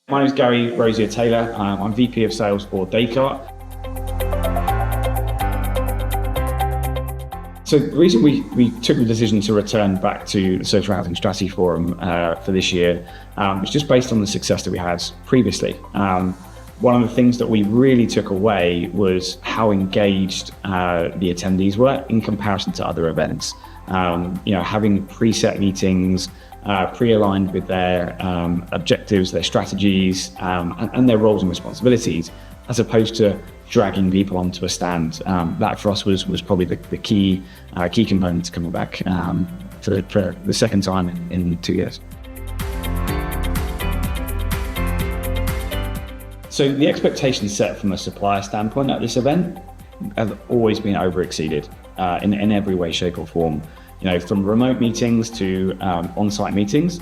My name is Gary Rosier Taylor. I'm VP of Sales for Descartes. So the reason we took the decision to return back to the Social Housing Strategy Forum for this year was just based on the success that we had previously. One of the things that we really took away was how engaged the attendees were in comparison to other events. Having preset meetings, pre-aligned with their objectives, their strategies, and their roles and responsibilities, as opposed to dragging people onto a stand. That for us was probably the key component to coming back for the second time in 2 years. So the expectations set from a supplier standpoint at this event have always been over-exceeded in every way, shape or form. From remote meetings to on-site meetings,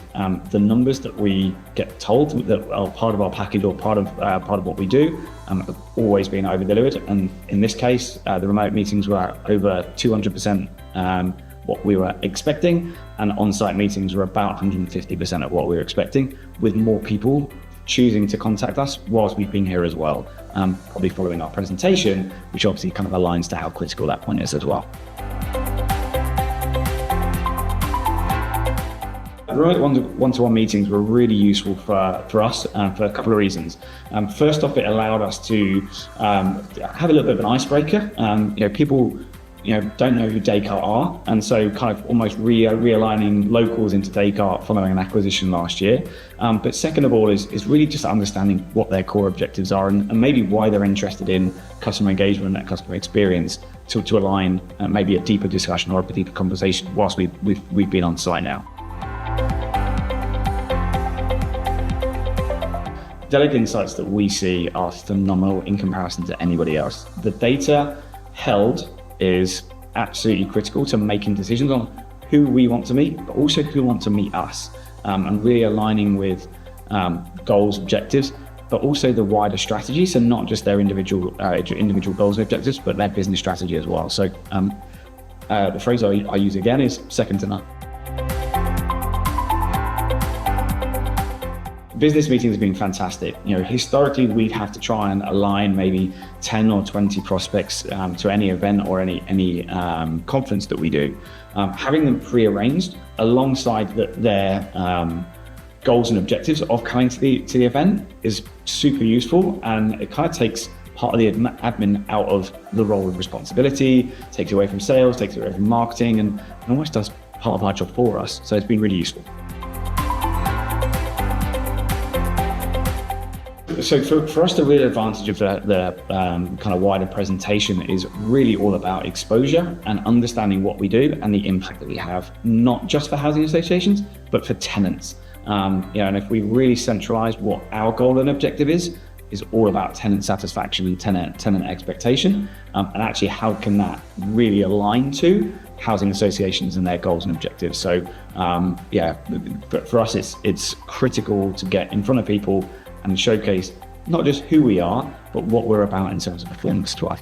the numbers that we get told that are part of our package or part of what we do have always been over-delivered. And in this case, the remote meetings were over 200% what we were expecting, and on-site meetings were about 150% of what we were expecting, with more people choosing to contact us whilst we've been here as well, probably following our presentation, which obviously kind of aligns to how critical that point is as well. Remote one-to-one meetings were really useful for us for a couple of reasons. First off, it allowed us to have a little bit of an icebreaker. People don't know who Descartes are, and so kind of almost realigning locals into Descartes following an acquisition last year. But second of all is really just understanding what their core objectives are and maybe why they're interested in customer engagement and customer experience to align maybe a deeper discussion or a deeper conversation whilst we've been on site now. Delegate insights that we see are phenomenal in comparison to anybody else. The data held is absolutely critical to making decisions on who we want to meet, but also who want to meet us, and really aligning with goals, objectives, but also the wider strategy. So not just their individual goals and objectives, but their business strategy as well. So the phrase I use again is second to none. Business meetings have been fantastic. Historically, we'd have to try and align maybe 10 or 20 prospects to any event or any conference that we do. Having them pre-arranged alongside their goals and objectives of coming to the event is super useful, and it kind of takes part of the admin out of the role of responsibility, takes it away from sales, takes it away from marketing, and almost does part of our job for us. So it's been really useful. So for us, the real advantage of the kind of wider presentation is really all about exposure and understanding what we do and the impact that we have, not just for housing associations, but for tenants. And if we really centralize what our goal and objective is all about tenant satisfaction and tenant expectation, and actually how can that really align to housing associations and their goals and objectives. So but for us, it's critical to get in front of people and showcase not just who we are, but what we're about in terms of performance to us.